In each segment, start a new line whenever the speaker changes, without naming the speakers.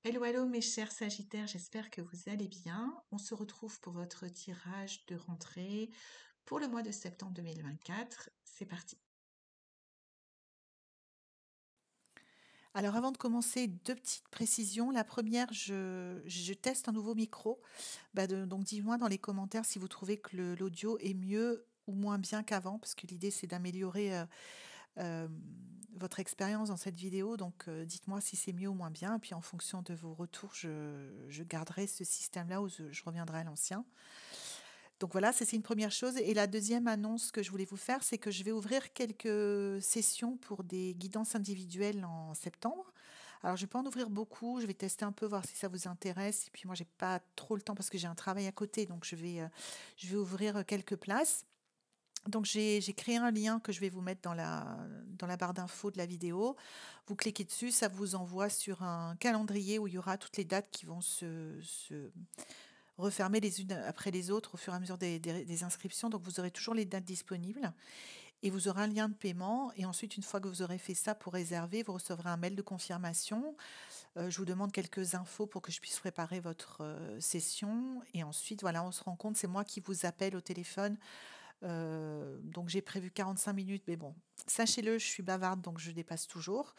Hello, hello mes chers Sagittaires, j'espère que vous allez bien. On se retrouve pour votre tirage de rentrée pour le mois de septembre 2024. C'est parti.
Alors avant de commencer, deux petites précisions. La première, je teste un nouveau micro. Donc dis-moi dans les commentaires si vous trouvez que l'audio est mieux ou moins bien qu'avant, parce que l'idée c'est d'améliorer euh, votre expérience dans cette vidéo. Donc dites-moi si c'est mieux ou moins bien. Et puis en fonction de vos retours, je garderai ce système-là ou je reviendrai à l'ancien. Donc voilà, ça c'est une première chose. Et la deuxième annonce que je voulais vous faire, c'est que je vais ouvrir quelques sessions pour des guidances individuelles en septembre. Alors je vais pas en ouvrir beaucoup, je vais tester un peu, voir si ça vous intéresse. Et puis moi, j'ai pas trop le temps parce que j'ai un travail à côté, donc je vais ouvrir quelques places. Donc j'ai créé un lien que je vais vous mettre dans la barre d'infos de la vidéo. Vous cliquez dessus, ça vous envoie sur un calendrier où il y aura toutes les dates qui vont se refermer les unes après les autres au fur et à mesure des inscriptions. Donc, vous aurez toujours les dates disponibles et vous aurez un lien de paiement. Et ensuite, une fois que vous aurez fait ça pour réserver, vous recevrez un mail de confirmation. Je vous demande quelques infos pour que je puisse préparer votre session. Et ensuite, voilà, on se rend compte, c'est moi qui vous appelle au téléphone. Donc, j'ai prévu 45 minutes, mais bon, sachez-le, je suis bavarde, donc je dépasse toujours.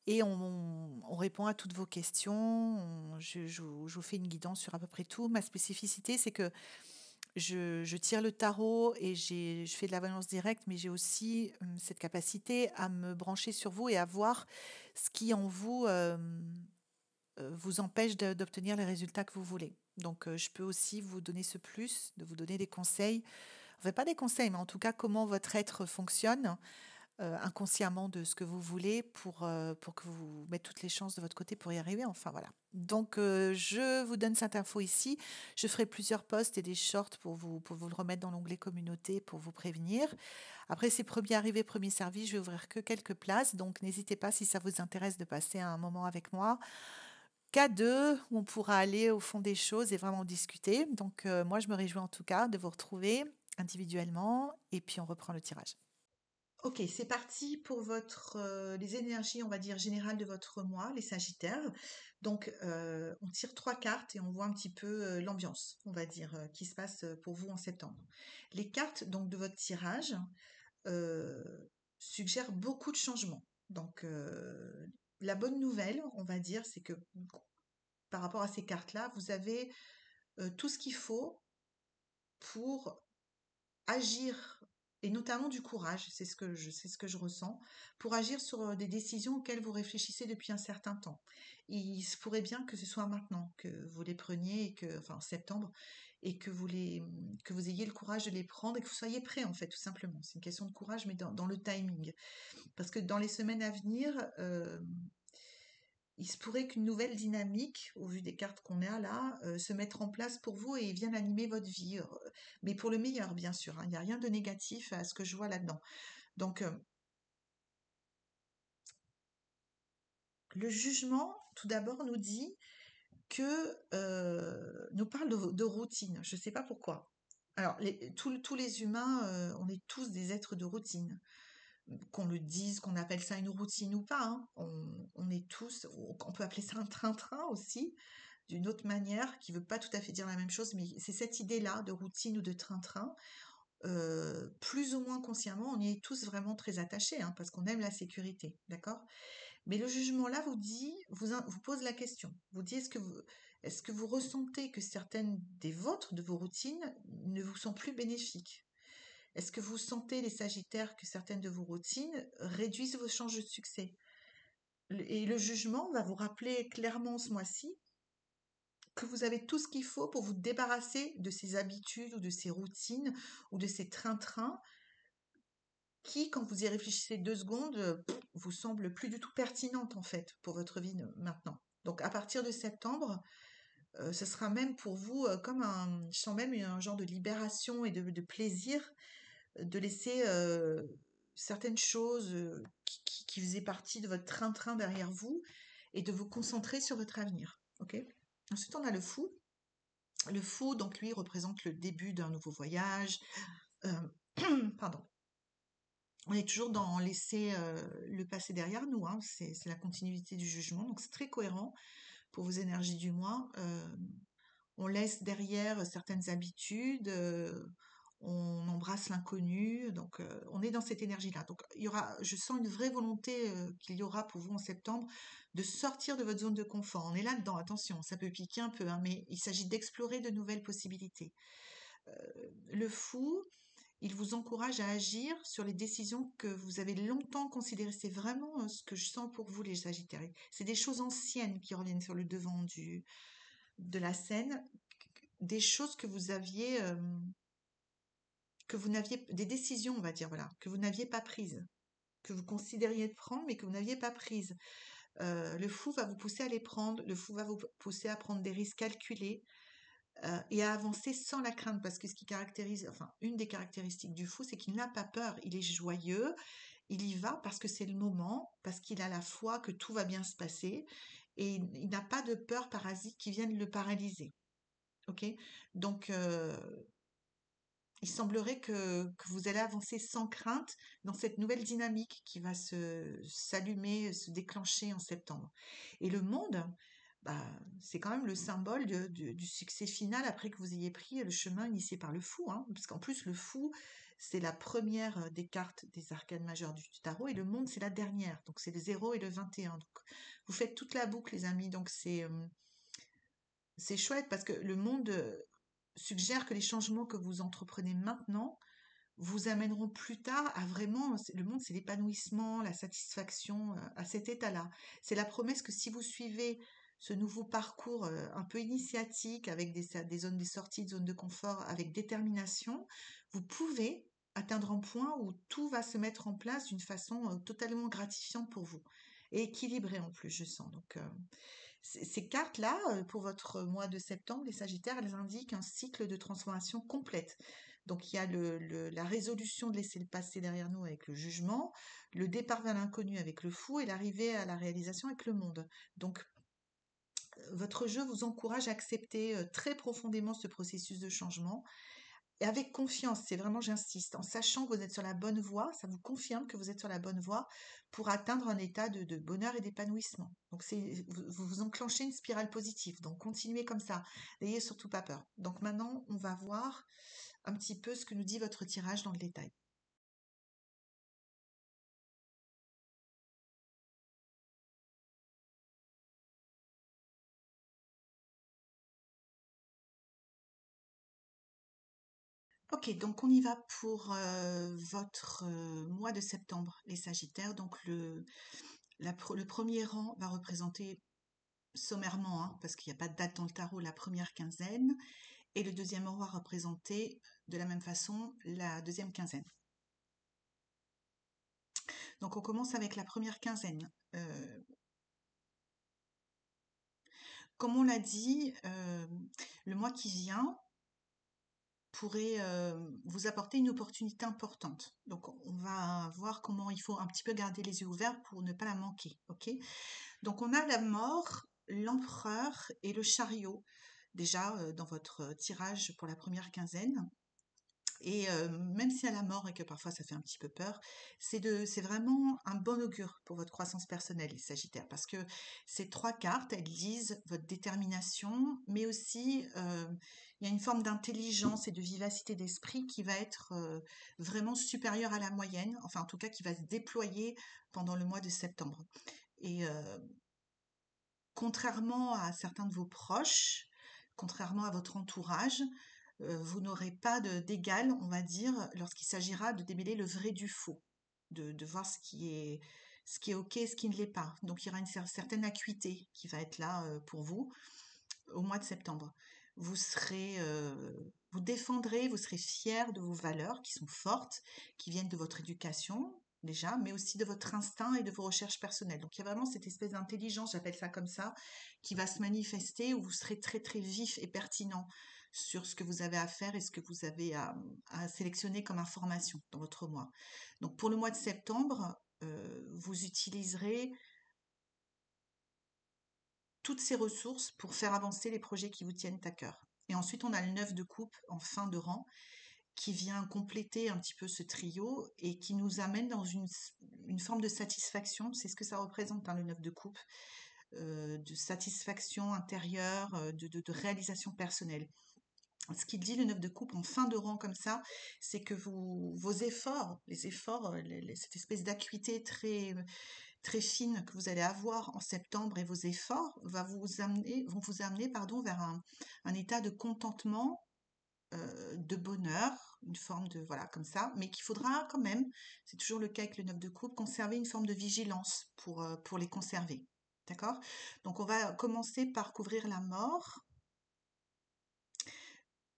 Et on répond à toutes vos questions. Je vous fais une guidance sur à peu près tout. Ma spécificité, c'est que je tire le tarot et je fais de la voyance directe, mais j'ai aussi cette capacité à me brancher sur vous et à voir ce qui en vous vous empêche d'obtenir les résultats que vous voulez. Donc, je peux aussi vous donner ce plus, de vous donner des conseils. Enfin, pas des conseils, mais en tout cas, comment votre être fonctionne inconsciemment de ce que vous voulez pour que vous mettez toutes les chances de votre côté pour y arriver. Enfin, voilà. Donc, je vous donne cette info ici. Je ferai plusieurs posts et des shorts pour vous le remettre dans l'onglet communauté pour vous prévenir. Après, c'est premier arrivé, premier servi. Je vais ouvrir que quelques places. Donc, n'hésitez pas si ça vous intéresse de passer un moment avec moi. Cas 2, où on pourra aller au fond des choses et vraiment discuter. Donc, moi, je me réjouis en tout cas de vous retrouver individuellement et puis on reprend le tirage.
Ok, c'est parti pour les énergies, on va dire, générales de votre mois, les Sagittaires. Donc, on tire trois cartes et on voit un petit peu l'ambiance, on va dire, qui se passe pour vous en septembre. Les cartes donc de votre tirage euh, suggèrent beaucoup de changements. Donc, la bonne nouvelle, on va dire, c'est que par rapport à ces cartes-là, vous avez tout ce qu'il faut pour agir, et notamment du courage, c'est ce que je ressens, pour agir sur des décisions auxquelles vous réfléchissez depuis un certain temps. Il se pourrait bien que ce soit maintenant que vous les preniez, enfin en septembre, et que vous ayez le courage de les prendre et que vous soyez prêt en fait, tout simplement. C'est une question de courage, mais dans le timing. Parce que dans les semaines à venir, il se pourrait qu'une nouvelle dynamique, au vu des cartes qu'on a là, se mette en place pour vous et vienne animer votre vie. Mais pour le meilleur, bien sûr, hein. Il n'y a rien de négatif à ce que je vois là-dedans. Donc, le jugement, tout d'abord, nous dit nous parle de routine. Je ne sais pas pourquoi. Alors, tous les humains, on est tous des êtres de routine. Qu'on le dise, qu'on appelle ça une routine ou pas, hein. On est tous, on peut appeler ça un train-train aussi, d'une autre manière, qui veut pas tout à fait dire la même chose, mais c'est cette idée-là de routine ou de train-train. Plus ou moins consciemment, on y est tous vraiment très attachés, hein, parce qu'on aime la sécurité, d'accord? Mais le jugement-là vous dit, vous pose la question, vous dit est-ce que vous ressentez que certaines des vôtres, de vos routines, ne vous sont plus bénéfiques? Est-ce que vous sentez, les Sagittaires, que certaines de vos routines réduisent vos chances de succès? Et le jugement va vous rappeler clairement ce mois-ci que vous avez tout ce qu'il faut pour vous débarrasser de ces habitudes ou de ces routines ou de ces trains-trains qui, quand vous y réfléchissez 2 secondes, vous semblent plus du tout pertinentes en fait pour votre vie maintenant. Donc à partir de septembre, ce sera même pour vous comme je sens même un genre de libération et de plaisir de laisser certaines choses qui faisaient partie de votre train-train derrière vous et de vous concentrer sur votre avenir. Ok. Ensuite, on a le fou. Le fou, donc lui, représente le début d'un nouveau voyage. Pardon. On est toujours dans laisser le passé derrière nous, hein. C'est la continuité du jugement, donc c'est très cohérent pour vos énergies du mois. On laisse derrière certaines habitudes, on embrasse l'inconnu, donc on est dans cette énergie-là. Donc je sens une vraie volonté qu'il y aura pour vous en septembre de sortir de votre zone de confort. On est là-dedans, attention, ça peut piquer un peu, hein, mais il s'agit d'explorer de nouvelles possibilités. Euh, le fou, il vous encourage à agir sur les décisions que vous avez longtemps considérées. C'est vraiment ce que je sens pour vous, les Sagittaires. C'est des choses anciennes qui reviennent sur le devant de la scène, des choses que vous n'aviez, des décisions, on va dire, voilà, que vous n'aviez pas prises, que vous considériez de prendre, mais que vous n'aviez pas prises. Le fou va vous pousser à les prendre, le fou va vous pousser à prendre des risques calculés et à avancer sans la crainte, parce que ce qui caractérise, enfin, une des caractéristiques du fou, c'est qu'il n'a pas peur, il est joyeux, il y va parce que c'est le moment, parce qu'il a la foi que tout va bien se passer, et il n'a pas de peur parasite qui vienne le paralyser. Ok? Donc, il semblerait que vous allez avancer sans crainte dans cette nouvelle dynamique qui va s'allumer, se déclencher en septembre. Et le monde, bah, c'est quand même le symbole du succès final après que vous ayez pris le chemin initié par le fou, hein, parce qu'en plus, le fou, c'est la première des cartes des arcanes majeures du tarot, et le monde, c'est la dernière. Donc, c'est le 0 et le 21. Donc, vous faites toute la boucle, les amis. Donc, c'est chouette parce que le monde suggère que les changements que vous entreprenez maintenant vous amèneront plus tard à vraiment, le monde c'est l'épanouissement, la satisfaction, à cet état-là. C'est la promesse que si vous suivez ce nouveau parcours un peu initiatique avec des zones de sortie, des zones de confort, avec détermination, vous pouvez atteindre un point où tout va se mettre en place d'une façon totalement gratifiante pour vous et équilibrée en plus, je sens. Donc, ces cartes-là, pour votre mois de septembre, les Sagittaires, elles indiquent un cycle de transformation complète. Donc il y a la résolution de laisser le passé derrière nous avec le jugement, le départ vers l'inconnu avec le fou et l'arrivée à la réalisation avec le monde. Donc votre jeu vous encourage à accepter très profondément ce processus de changement et avec confiance, c'est vraiment, j'insiste, en sachant que vous êtes sur la bonne voie, ça vous confirme que vous êtes sur la bonne voie pour atteindre un état de bonheur et d'épanouissement. Donc, vous enclenchez une spirale positive. Donc, continuez comme ça. N'ayez surtout pas peur. Donc, maintenant, on va voir un petit peu ce que nous dit votre tirage dans le détail. Ok, donc on y va pour votre mois de septembre, les Sagittaires. Donc, le premier rang va représenter sommairement, hein, parce qu'il n'y a pas de date dans le tarot, la première quinzaine, et le deuxième rang va représenter de la même façon la deuxième quinzaine. Donc on commence avec la première quinzaine. Comme on l'a dit, le mois qui vient pourrait vous apporter une opportunité importante. Donc on va voir comment il faut un petit peu garder les yeux ouverts pour ne pas la manquer. Ok. Donc on a la mort, l'empereur et le chariot déjà dans votre tirage pour la première quinzaine. Et même s'il y a la mort et que parfois ça fait un petit peu peur, c'est vraiment un bon augure pour votre croissance personnelle, les Sagittaires, parce que ces trois cartes, elles disent votre détermination, mais aussi il y a une forme d'intelligence et de vivacité d'esprit qui va être vraiment supérieure à la moyenne, enfin en tout cas qui va se déployer pendant le mois de septembre. Et contrairement à certains de vos proches, contrairement à votre entourage, vous n'aurez pas d'égal, on va dire, lorsqu'il s'agira de démêler le vrai du faux, de voir ce qui est OK et ce qui ne l'est pas. Donc il y aura une certaine acuité qui va être là pour vous au mois de septembre. Vous défendrez, vous serez fiers de vos valeurs qui sont fortes, qui viennent de votre éducation déjà, mais aussi de votre instinct et de vos recherches personnelles. Donc il y a vraiment cette espèce d'intelligence, j'appelle ça comme ça, qui va se manifester où vous serez très très vif et pertinent sur ce que vous avez à faire et ce que vous avez à sélectionner comme information dans votre mois. Donc pour le mois de septembre, vous utiliserez toutes ces ressources pour faire avancer les projets qui vous tiennent à cœur. Et ensuite, on a le 9 de coupe en fin de rang qui vient compléter un petit peu ce trio et qui nous amène dans une forme de satisfaction. C'est ce que ça représente, hein, le 9 de coupe. de satisfaction intérieure, de réalisation personnelle. Ce qu'il dit le 9 de coupe en fin de rang comme ça, c'est que vos efforts, les efforts, cette espèce d'acuité très fine que vous allez avoir en septembre et vos efforts vont vous amener vers un état de contentement, de bonheur, une forme de, voilà, comme ça, mais qu'il faudra quand même, c'est toujours le cas avec le 9 de coupe, conserver une forme de vigilance pour les conserver. D'accord? Donc on va commencer par couvrir la mort.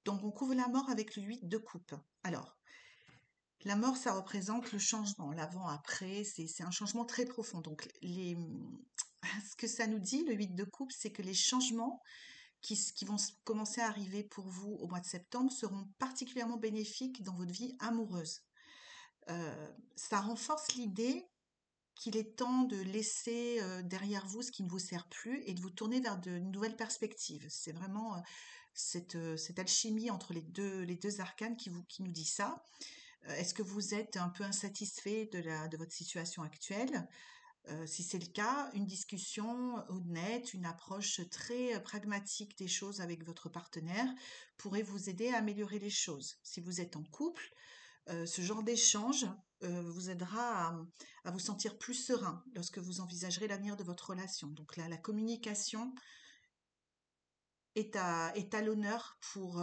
Donc on couvre la mort avec le 8 de coupe. Alors, la mort, ça représente le changement, l'avant-après, c'est un changement très profond. Donc ce que ça nous dit, le 8 de coupe, c'est que les changements qui vont commencer à arriver pour vous au mois de septembre seront particulièrement bénéfiques dans votre vie amoureuse. Ça renforce l'idée qu'il est temps de laisser derrière vous ce qui ne vous sert plus et de vous tourner vers de nouvelles perspectives. C'est vraiment cette alchimie entre les deux arcanes qui nous dit ça. Est-ce que vous êtes un peu insatisfait de votre situation actuelle? Si c'est le cas, une discussion honnête, une approche très pragmatique des choses avec votre partenaire pourrait vous aider à améliorer les choses. Si vous êtes en couple, ce genre d'échange vous aidera à vous sentir plus serein lorsque vous envisagerez l'avenir de votre relation. Donc là, la communication est à l'honneur pour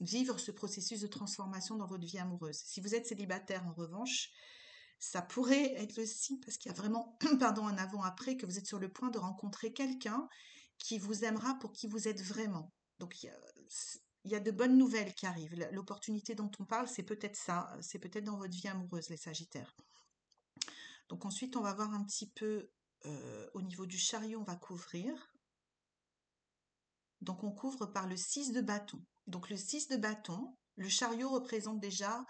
vivre ce processus de transformation dans votre vie amoureuse. Si vous êtes célibataire, en revanche, ça pourrait être le signe, parce qu'il y a vraiment pardon, un avant-après, que vous êtes sur le point de rencontrer quelqu'un qui vous aimera pour qui vous êtes vraiment. Donc il y a de bonnes nouvelles qui arrivent. L'opportunité dont on parle, c'est peut-être ça, c'est peut-être dans votre vie amoureuse, les Sagittaires. Donc ensuite, on va voir un petit peu au niveau du chariot, on va couvrir. Donc on couvre par le 6 de bâton. Donc le 6 de bâton, le chariot représente déjà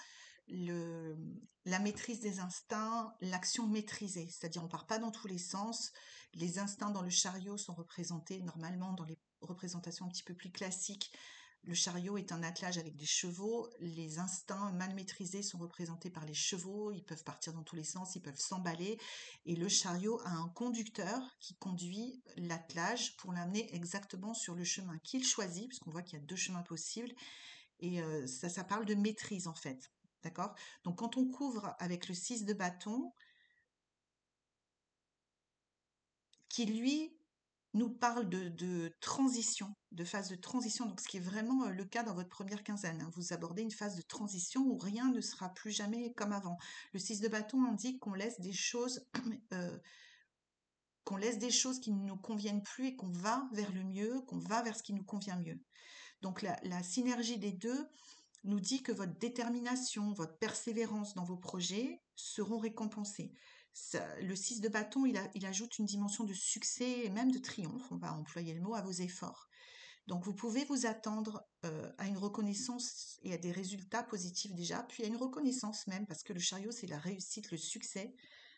la maîtrise des instincts, l'action maîtrisée, c'est-à-dire on ne part pas dans tous les sens. Les instincts dans le chariot sont représentés normalement dans les représentations un petit peu plus classiques. Le chariot est un attelage avec des chevaux. Les instincts mal maîtrisés sont représentés par les chevaux. Ils peuvent partir dans tous les sens, ils peuvent s'emballer. Et le chariot a un conducteur qui conduit l'attelage pour l'amener exactement sur le chemin qu'il choisit, puisqu'on voit qu'il y a deux chemins possibles. Et ça parle de maîtrise en fait. D'accord? Donc quand on couvre avec le 6 de bâton, qui lui nous parle de transition, de phase de transition, donc ce qui est vraiment le cas dans votre première quinzaine. Hein. Vous abordez une phase de transition où rien ne sera plus jamais comme avant. Le 6 de bâton indique qu'on laisse des choses qui ne nous conviennent plus et qu'on va vers le mieux, qu'on va vers ce qui nous convient mieux. Donc la synergie des deux nous dit que votre détermination, votre persévérance dans vos projets seront récompensées. Le 6 de bâton, il ajoute une dimension de succès et même de triomphe, on va employer le mot, à vos efforts. Donc vous pouvez vous attendre à une reconnaissance et à des résultats positifs déjà, puis à une reconnaissance même, parce que le chariot, c'est la réussite, le succès,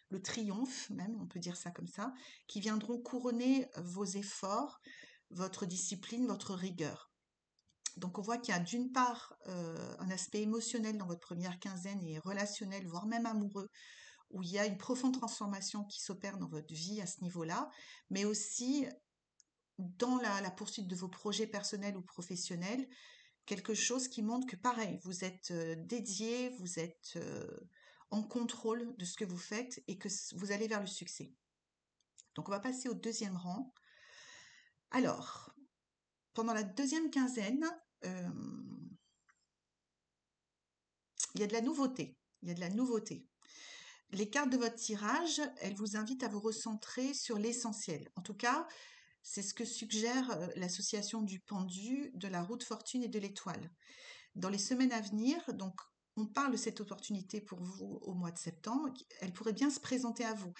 le triomphe même, on peut dire ça comme ça, qui viendront couronner vos efforts, votre discipline, votre rigueur. Donc on voit qu'il y a d'une part un aspect émotionnel dans votre première quinzaine et relationnel, voire même amoureux, où il y a une profonde transformation qui s'opère dans votre vie à ce niveau-là, mais aussi dans la poursuite de vos projets personnels ou professionnels, quelque chose qui montre que pareil, vous êtes dédié, vous êtes en contrôle de ce que vous faites et que vous allez vers le succès. Donc on va passer au deuxième rang. Alors, pendant la deuxième quinzaine, il y a de la nouveauté. Il y a de la nouveauté. Les cartes de votre tirage, elles vous invitent à vous recentrer sur l'essentiel. En tout cas, c'est ce que suggère l'association du pendu, de la roue de fortune et de l'étoile. Dans les semaines à venir, donc, on parle de cette opportunité pour vous au mois de septembre. Elle pourrait bien se présenter à vous.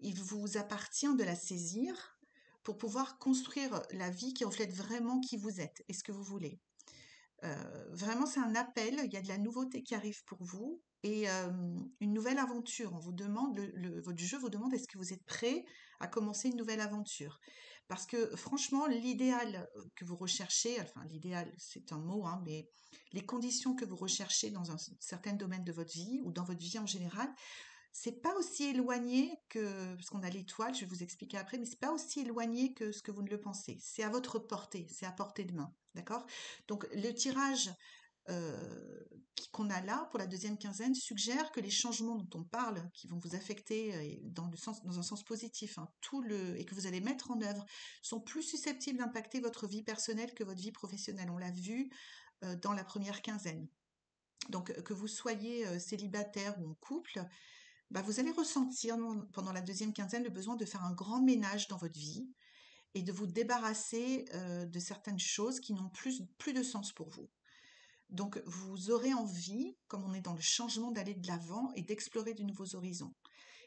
Il vous appartient de la saisir pour pouvoir construire la vie qui reflète vraiment qui vous êtes et ce que vous voulez. Vraiment, c'est un appel. Il y a de la nouveauté qui arrive pour vous et une nouvelle aventure. On vous demande, votre jeu vous demande, est-ce que vous êtes prêt à commencer une nouvelle aventure? Parce que franchement, l'idéal que vous recherchez, enfin l'idéal, c'est un mot, hein, mais les conditions que vous recherchez dans un certain domaine de votre vie ou dans votre vie en général, c'est pas aussi éloigné que, parce qu'on a l'étoile, je vais vous expliquer après, mais c'est pas aussi éloigné que ce que vous ne le pensez. C'est à votre portée, c'est à portée de main, d'accord? Donc le tirage qu'on a là pour la deuxième quinzaine suggère que les changements dont on parle, qui vont vous affecter dans un sens positif, hein, et que vous allez mettre en œuvre, sont plus susceptibles d'impacter votre vie personnelle que votre vie professionnelle. On l'a vu dans la première quinzaine. Donc que vous soyez célibataire ou en couple, bah, vous allez ressentir pendant la deuxième quinzaine le besoin de faire un grand ménage dans votre vie et de vous débarrasser de certaines choses qui n'ont plus de sens pour vous. Donc, vous aurez envie, comme on est dans le changement, d'aller de l'avant et d'explorer de nouveaux horizons.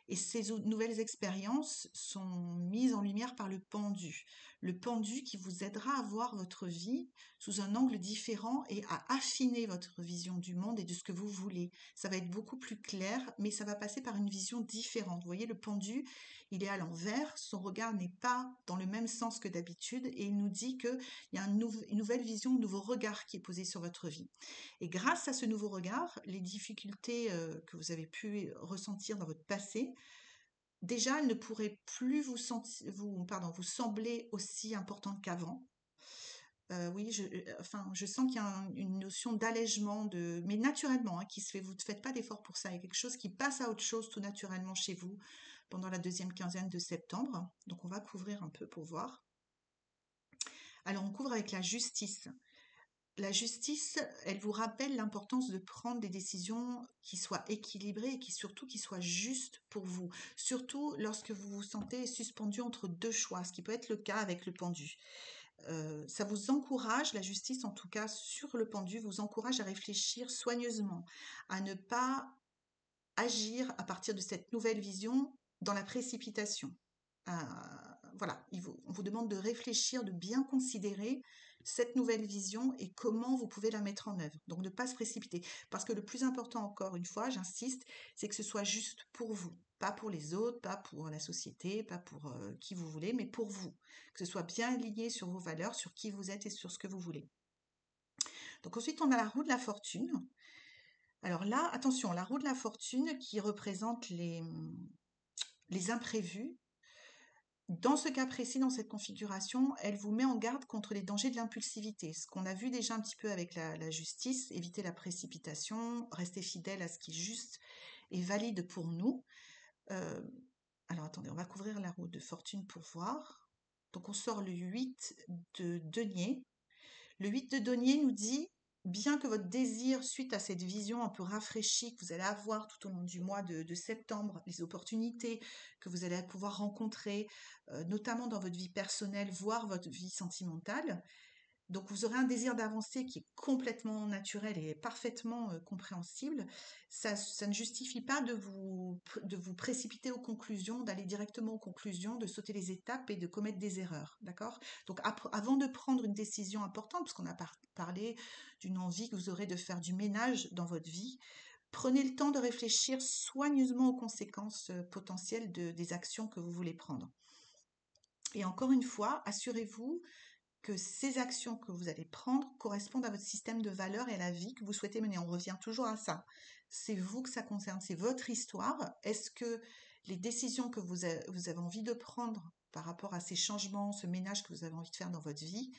Et ces nouvelles expériences sont mises en lumière par le pendu. Le pendu qui vous aidera à voir votre vie sous un angle différent et à affiner votre vision du monde et de ce que vous voulez. Ça va être beaucoup plus clair, mais ça va passer par une vision différente. Vous voyez, le pendu, il est à l'envers, son regard n'est pas dans le même sens que d'habitude et il nous dit qu'il y a une nouvelle vision, un nouveau regard qui est posé sur votre vie. Et grâce à ce nouveau regard, les difficultés que vous avez pu ressentir dans votre passé, déjà, elles ne pourraient plus vous sembler aussi importantes qu'avant. Oui, je sens qu'il y a une notion d'allègement, mais naturellement, hein, qui se fait. Vous ne faites pas d'effort pour ça. Il y a quelque chose qui passe à autre chose tout naturellement chez vous pendant la deuxième quinzaine de septembre. Donc, on va couvrir un peu pour voir. Alors, on couvre avec la justice. La justice, elle vous rappelle l'importance de prendre des décisions qui soient équilibrées et qui soient justes pour vous. Surtout lorsque vous vous sentez suspendu entre deux choix, ce qui peut être le cas avec le pendu. Ça vous encourage, la justice en tout cas sur le pendu, vous encourage à réfléchir soigneusement, à ne pas agir à partir de cette nouvelle vision dans la précipitation. Voilà, on vous demande de réfléchir, de bien considérer cette nouvelle vision et comment vous pouvez la mettre en œuvre. Donc, ne pas se précipiter. Parce que le plus important, encore une fois, j'insiste, c'est que ce soit juste pour vous. Pas pour les autres, pas pour la société, pas pour qui vous voulez, mais pour vous. Que ce soit bien aligné sur vos valeurs, sur qui vous êtes et sur ce que vous voulez. Donc ensuite, on a la roue de la fortune. Alors là, attention, la roue de la fortune qui représente les imprévus. Dans ce cas précis, dans cette configuration, elle vous met en garde contre les dangers de l'impulsivité. Ce qu'on a vu déjà un petit peu avec la justice, éviter la précipitation, rester fidèle à ce qui est juste et valide pour nous. Euh, alors attendez, on va couvrir la roue de fortune pour voir. Donc on sort le 8 de denier. Le 8 de denier nous dit, bien que votre désir, suite à cette vision un peu rafraîchie que vous allez avoir tout au long du mois de septembre, les opportunités que vous allez pouvoir rencontrer, notamment dans votre vie personnelle, voire votre vie sentimentale, donc vous aurez un désir d'avancer qui est complètement naturel et parfaitement compréhensible. Ça ne justifie pas de vous précipiter aux conclusions, d'aller directement aux conclusions, de sauter les étapes et de commettre des erreurs. D'accord? Donc avant de prendre une décision importante, parce qu'on a parlé d'une envie que vous aurez de faire du ménage dans votre vie, prenez le temps de réfléchir soigneusement aux conséquences potentielles des actions que vous voulez prendre. Et encore une fois, assurez-vous que ces actions que vous allez prendre correspondent à votre système de valeurs et à la vie que vous souhaitez mener. On revient toujours à ça. C'est vous que ça concerne, c'est votre histoire. Est-ce que les décisions que vous avez envie de prendre par rapport à ces changements, ce ménage que vous avez envie de faire dans votre vie,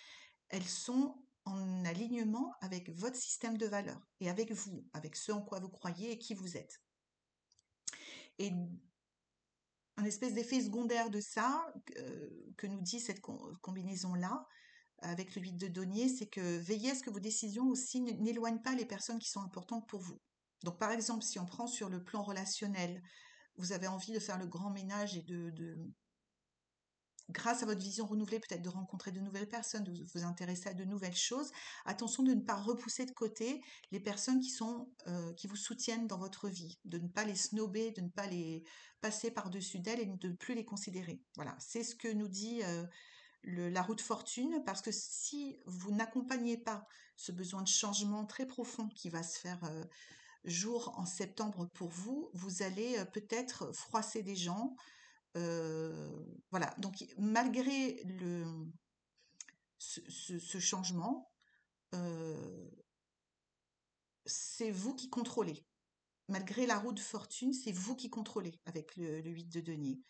elles sont en alignement avec votre système de valeurs et avec vous, avec ce en quoi vous croyez et qui vous êtes. Et un espèce d'effet secondaire de ça, que nous dit cette combinaison-là, avec le 8 de denier, c'est que veillez à ce que vos décisions aussi n'éloignent pas les personnes qui sont importantes pour vous. Donc par exemple, si on prend sur le plan relationnel, vous avez envie de faire le grand ménage et grâce à votre vision renouvelée, peut-être de rencontrer de nouvelles personnes, de vous intéresser à de nouvelles choses, attention de ne pas repousser de côté les personnes qui vous soutiennent dans votre vie, de ne pas les snober, de ne pas les passer par-dessus d'elles et de ne plus les considérer. Voilà, c'est ce que nous dit la roue de fortune, parce que si vous n'accompagnez pas ce besoin de changement très profond qui va se faire jour en septembre pour vous, vous allez peut-être froisser des gens. Voilà, donc malgré ce changement, c'est vous qui contrôlez. malgré la roue de fortune, c'est vous qui contrôlez avec le 8 de denier.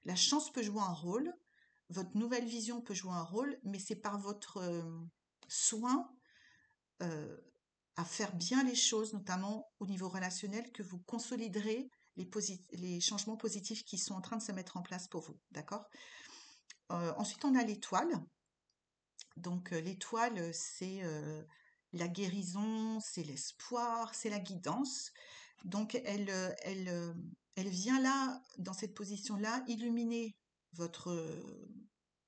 La chance peut jouer un rôle, votre nouvelle vision peut jouer un rôle, mais c'est par votre soin euh, à faire bien les choses, notamment au niveau relationnel, que vous consoliderez les changements positifs qui sont en train de se mettre en place pour vous. D'accord. Ensuite, on a l'étoile. Donc, l'étoile, c'est la guérison, c'est l'espoir, c'est la guidance. Donc, elle vient là, dans cette position-là, illuminer votre,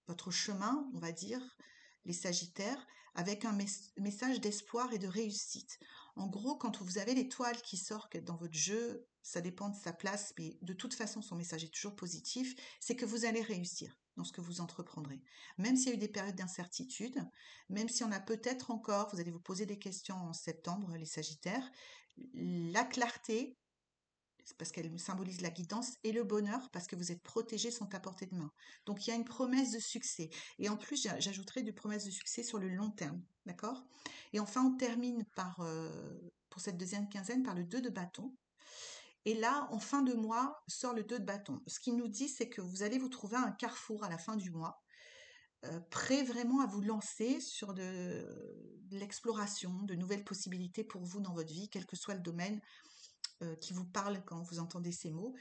votre chemin, on va dire, les Sagittaires, avec un message d'espoir et de réussite. En gros, quand vous avez l'étoile qui sort dans votre jeu, ça dépend de sa place, mais de toute façon, son message est toujours positif, c'est que vous allez réussir dans ce que vous entreprendrez. Même s'il y a eu des périodes d'incertitude, même si on a peut-être encore, vous allez vous poser des questions en septembre, les Sagittaires, la clarté, parce qu'elle symbolise la guidance, et le bonheur, parce que vous êtes protégés, sont à portée de main. Donc il y a une promesse de succès. Et en plus, j'ajouterai une promesse de succès sur le long terme. D'accord. Et enfin, on termine pour cette deuxième quinzaine par le 2 de bâton. Et là, en fin de mois, sort le 2 de bâton. Ce qui nous dit, c'est que vous allez vous trouver à un carrefour à la fin du mois, prêt vraiment à vous lancer sur de l'exploration, de nouvelles possibilités pour vous dans votre vie, quel que soit le domaine qui vous parle quand vous entendez ces mots.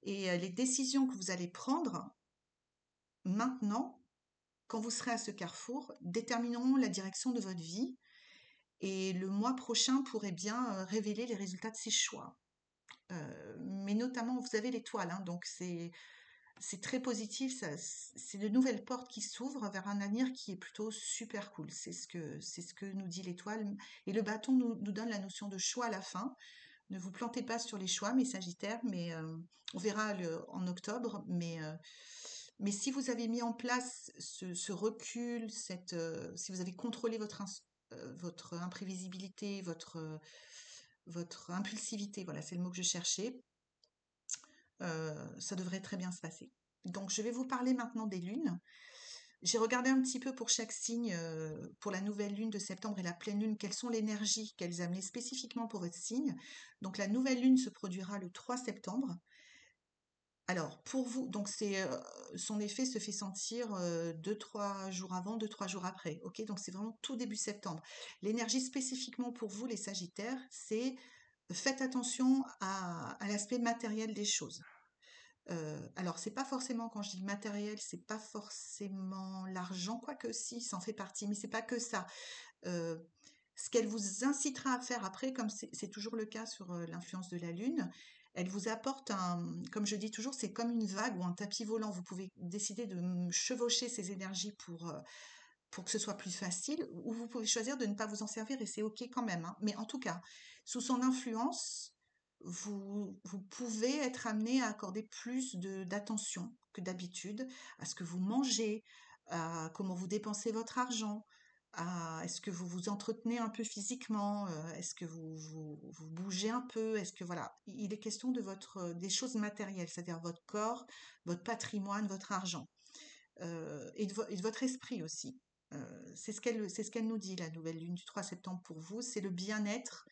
Et les décisions que vous allez prendre maintenant, quand vous serez à ce carrefour, détermineront la direction de votre vie. Et le mois prochain pourrait bien révéler les résultats de ces choix. Mais notamment, vous avez l'étoile, hein, donc c'est très positif. C'est de nouvelles portes qui s'ouvrent vers un avenir qui est plutôt super cool. C'est ce que nous dit l'étoile. Et le bâton nous donne la notion de choix à la fin. Ne vous plantez pas sur les choix, mes Sagittaires, mais on verra en octobre. Mais si vous avez mis en place ce recul, si vous avez contrôlé votre imprévisibilité, votre impulsivité, voilà, c'est le mot que je cherchais, ça devrait très bien se passer. Donc, je vais vous parler maintenant des lunes. J'ai regardé un petit peu pour chaque signe, pour la nouvelle lune de septembre et la pleine lune, quelles sont l'énergie qu'elles amenaient spécifiquement pour votre signe. Donc, la nouvelle lune se produira le 3 septembre. Alors, pour vous, donc son effet se fait sentir 2-3 jours avant, 2-3 jours après. Ok, donc c'est vraiment tout début septembre. L'énergie spécifiquement pour vous, les Sagittaires, c'est faites attention à l'aspect matériel des choses. Alors, c'est pas forcément, quand je dis matériel, c'est pas forcément l'argent, quoique si, ça en fait partie, mais c'est pas que ça. Euh, Ce qu'elle vous incitera à faire après, comme c'est toujours le cas sur l'influence de la Lune, elle vous apporte comme je dis toujours, c'est comme une vague ou un tapis volant. Vous pouvez décider de chevaucher ces énergies pour que ce soit plus facile, ou vous pouvez choisir de ne pas vous en servir et c'est ok quand même, hein. Mais en tout cas, sous son influence, vous pouvez être amené à accorder plus d'attention que d'habitude à ce que vous mangez, à comment vous dépensez votre argent, est-ce que vous vous entretenez un peu physiquement, est-ce que vous bougez un peu, est-ce que voilà, il est question de des choses matérielles, c'est-à-dire votre corps, votre patrimoine, votre argent, et de votre esprit aussi. C'est ce qu'elle nous dit, la nouvelle lune du 3 septembre pour vous, c'est le bien-être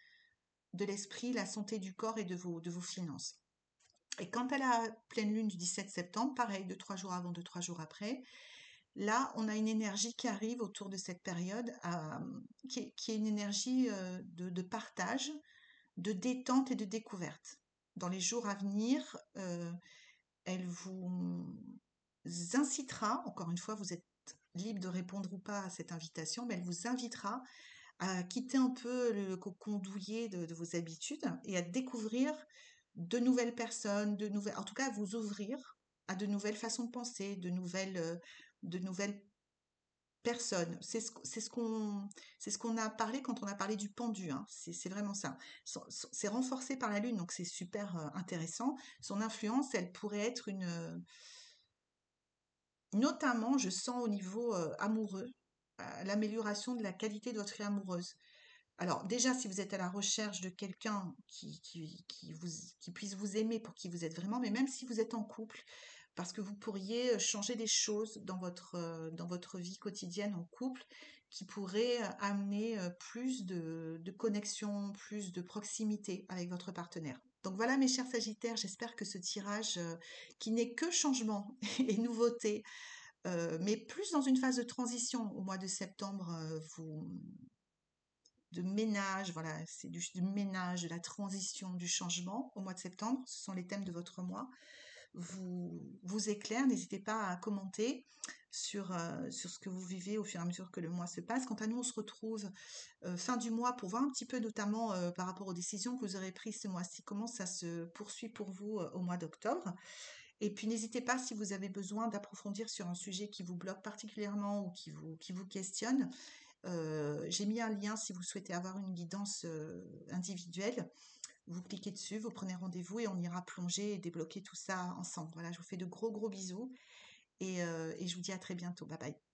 de l'esprit, la santé du corps et de vos finances. Et quant à la pleine lune du 17 septembre, pareil, 2-3 jours avant, 2-3 jours après, là, on a une énergie qui arrive autour de cette période, qui est une énergie de partage, de détente et de découverte. Dans les jours à venir, elle vous incitera, encore une fois, vous êtes libre de répondre ou pas à cette invitation, mais elle vous invitera à quitter un peu le cocon douillet de vos habitudes et à découvrir de nouvelles personnes, en tout cas à vous ouvrir à de nouvelles façons de penser, de nouvelles personnes. C'est ce qu'on a parlé quand on a parlé du pendu, hein. C'est vraiment ça. C'est renforcé par la lune, donc c'est super intéressant. Son influence, elle pourrait être notamment, je sens au niveau amoureux, l'amélioration de la qualité de votre vie amoureuse. Alors déjà, si vous êtes à la recherche de quelqu'un qui puisse vous aimer pour qui vous êtes vraiment, mais même si vous êtes en couple, parce que vous pourriez changer des choses dans votre vie quotidienne en couple qui pourraient amener plus de connexion, plus de proximité avec votre partenaire. Donc voilà mes chers Sagittaires, j'espère que ce tirage qui n'est que changement et nouveauté, mais plus dans une phase de transition au mois de septembre, de ménage, voilà, c'est du ménage, de la transition, du changement au mois de septembre, ce sont les thèmes de votre mois, vous éclaire. N'hésitez pas à commenter sur ce que vous vivez au fur et à mesure que le mois se passe. Quant à nous, on se retrouve fin du mois pour voir un petit peu notamment par rapport aux décisions que vous aurez prises ce mois-ci, comment ça se poursuit pour vous au mois d'octobre. Et puis n'hésitez pas si vous avez besoin d'approfondir sur un sujet qui vous bloque particulièrement ou qui vous questionne. J'ai mis un lien si vous souhaitez avoir une guidance individuelle. Vous cliquez dessus, vous prenez rendez-vous et on ira plonger et débloquer tout ça ensemble. Voilà, je vous fais de gros bisous et je vous dis à très bientôt. Bye bye.